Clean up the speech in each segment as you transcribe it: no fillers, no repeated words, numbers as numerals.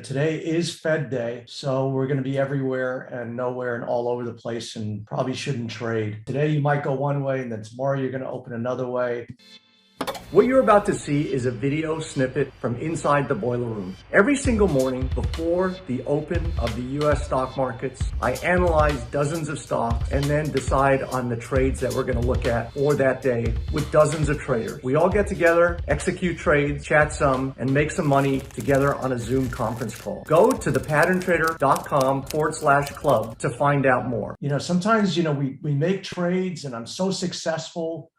Today is Fed Day, so we're going to be everywhere and nowhere and all over the place and probably shouldn't trade. Today you might go one way and then tomorrow you're going to open another way. What you're about to see is a video snippet from inside the boiler room. Every single morning before the open of the US stock markets, I analyze dozens of stocks and then decide on the trades that we're going to look at for that day with dozens of traders. We all get together, execute trades, chat some, and make some money together on a Zoom conference call. Go to thepatterntrader.com/club to find out more. Sometimes, we make trades and I'm so successful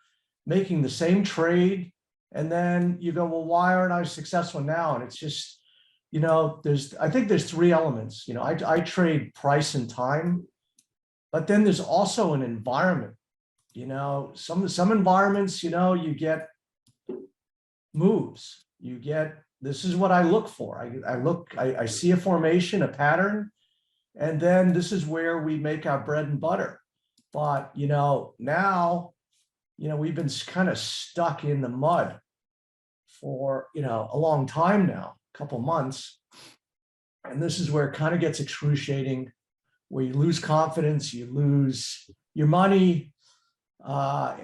making the same trade. And then you go, well, why aren't I successful now? And it's just, I think there's three elements. I trade price and time, but then there's also an environment. Some environments, you get moves. This is what I look for. I see a formation, a pattern, and then this is where we make our bread and butter. But, now, we've been kind of stuck in the mud for, a long time now, a couple months. And this is where it kind of gets excruciating, where you lose confidence, you lose your money. I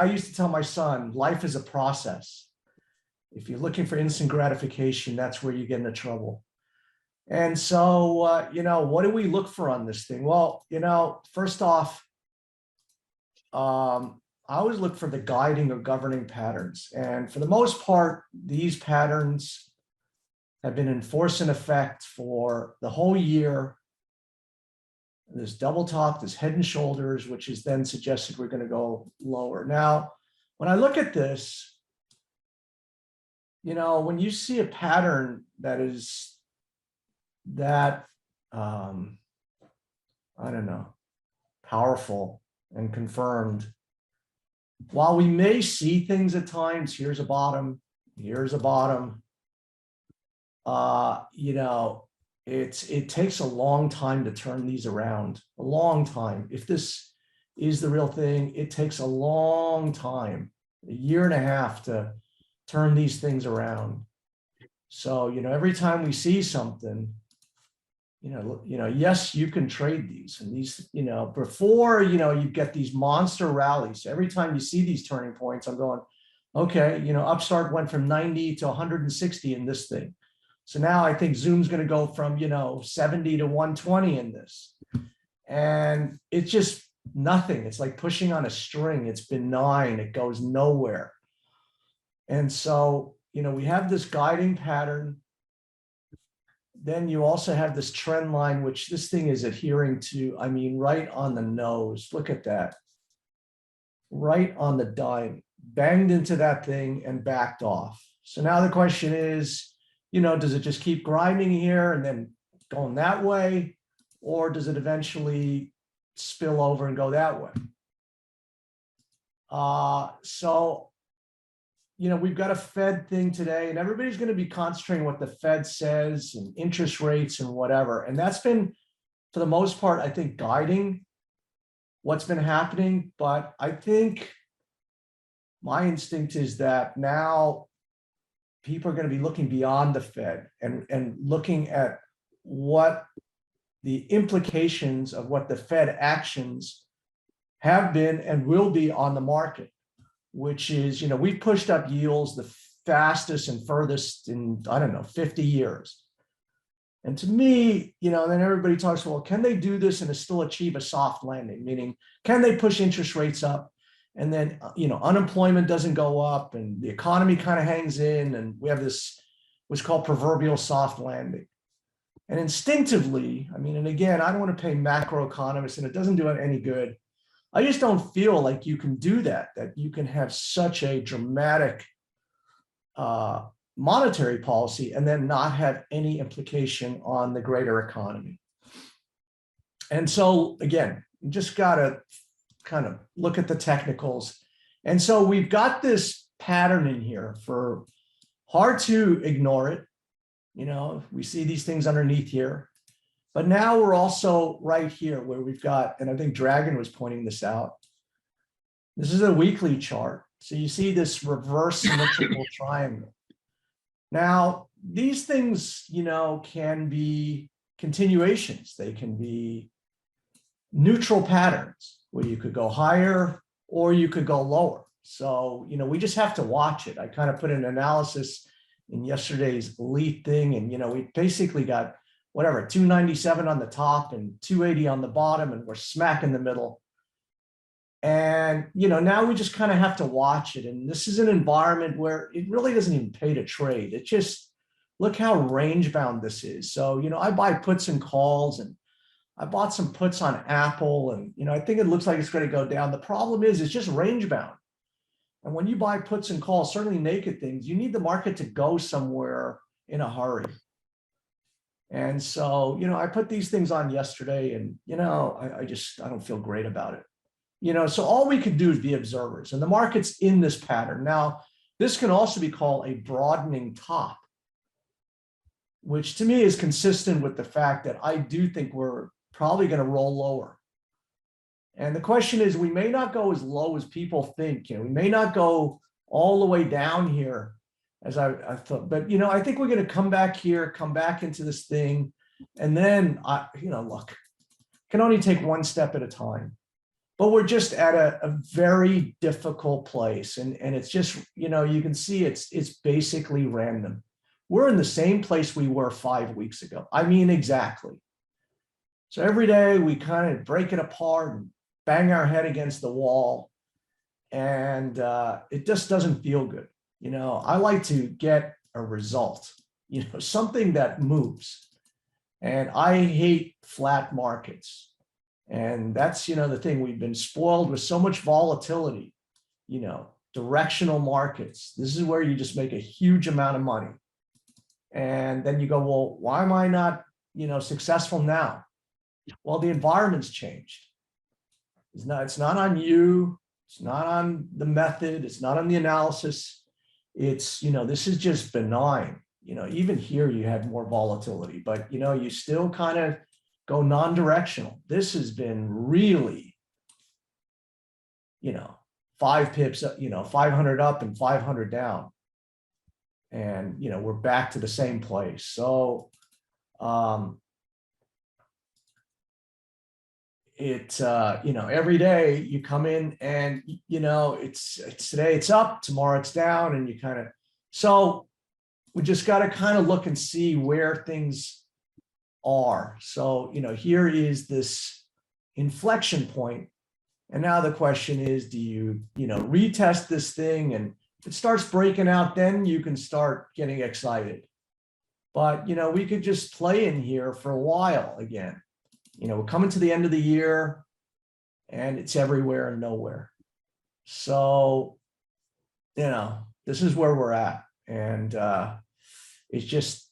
used to tell my son, life is a process. If you're looking for instant gratification, that's where you get into trouble. And so, what do we look for on this thing? Well, first off, I always look for the guiding or governing patterns. And for the most part, these patterns have been in force and effect for the whole year. This double top, this head and shoulders, which is then suggested we're going to go lower. Now, when I look at this, when you see a pattern that is that, powerful and confirmed, while we may see things at times, here's a bottom, here's a bottom, it takes a long time to turn these around, a long time. If this is the real thing, it takes a long time, a year and a half to turn these things around. So, every time we see something, yes, you can trade these, and these, before, you get these monster rallies. Every time you see these turning points, I'm going, okay, Upstart went from 90 to 160 in this thing. So now I think Zoom's going to go from, 70 to 120 in this. And it's just nothing. It's like pushing on a string. It's benign. It goes nowhere. And so, we have this guiding pattern. Then you also have this trend line, which this thing is adhering to, right on the nose. Look at that. Right on the dime, banged into that thing and backed off. So now the question is, does it just keep grinding here and then going that way? Or does it eventually spill over and go that way? We've got a Fed thing today, and everybody's going to be concentrating on what the Fed says and interest rates and whatever. And that's been, for the most part, I think, guiding what's been happening. But I think my instinct is that now people are going to be looking beyond the Fed and looking at what the implications of what the Fed actions have been and will be on the market, which is, we've pushed up yields the fastest and furthest in, 50 years. And to me, then everybody talks, well, can they do this and still achieve a soft landing? Meaning, can they push interest rates up and then, unemployment doesn't go up and the economy kind of hangs in and we have this, what's called proverbial soft landing. And instinctively, and again, I don't want to pay macroeconomists and it doesn't do it any good. I just don't feel like you can do that you can have such a dramatic monetary policy and then not have any implication on the greater economy. And so, again, you just got to kind of look at the technicals. And so we've got this pattern in here for hard to ignore it. We see these things underneath here. But now we're also right here where we've got, and I think Dragon was pointing this out. This is a weekly chart. So you see this reverse symmetrical triangle. Now, these things, can be continuations. They can be neutral patterns where you could go higher or you could go lower. So, we just have to watch it. I kind of put an analysis in yesterday's elite thing, and, we basically got whatever, 297 on the top and 280 on the bottom, and we're smack in the middle. And, now we just kind of have to watch it. And this is an environment where it really doesn't even pay to trade. It just, look how range bound this is. So, I buy puts and calls, and I bought some puts on Apple, and, I think it looks like it's going to go down. The problem is it's just range bound. And when you buy puts and calls, certainly naked things, you need the market to go somewhere in a hurry. And so, I put these things on yesterday, and, I don't feel great about it. So all we could do is be observers, and the market's in this pattern. Now, this can also be called a broadening top, which to me is consistent with the fact that I do think we're probably going to roll lower. And the question is, we may not go as low as people think. We may not go all the way down here as I thought, but I think we're going to come back here, come back into this thing, and then look, can only take one step at a time. But we're just at a very difficult place, and it's just, you can see it's basically random. We're in the same place we were 5 weeks ago. I mean, exactly. So every day we kind of break it apart and bang our head against the wall, and it just doesn't feel good. I like to get a result, something that moves, and I hate flat markets. And that's, the thing, we've been spoiled with so much volatility, directional markets. This is where you just make a huge amount of money. And then you go, well, why am I not, successful now? Well, the environment's changed. It's not on you. It's not on the method. It's not on the analysis. It's, this is just benign. Even here you had more volatility, but, you still kind of go non-directional. This has been really, 5 pips, 500 up and 500 down. And, we're back to the same place. So every day you come in and, it's today it's up, tomorrow it's down, and you kind of, so we just got to kind of look and see where things are. So, here is this inflection point. And now the question is, do you, retest this thing? And if it starts breaking out, then you can start getting excited. But, we could just play in here for a while again. We're coming to the end of the year, and it's everywhere and nowhere. So, this is where we're at. And it's just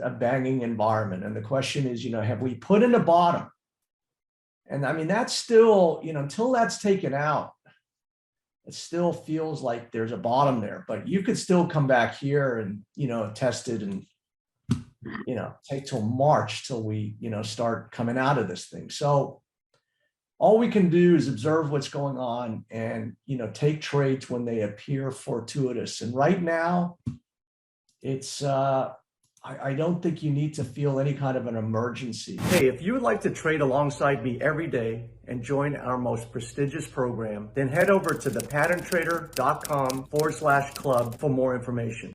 a banging environment. And the question is, have we put in a bottom? And I mean, that's still, until that's taken out, it still feels like there's a bottom there, but you could still come back here and, test it and, take till March till we, start coming out of this thing. So all we can do is observe what's going on and, take trades when they appear fortuitous. And right now it's, I don't think you need to feel any kind of an emergency. Hey, if you would like to trade alongside me every day and join our most prestigious program, then head over to thepatterntrader.com/club for more information.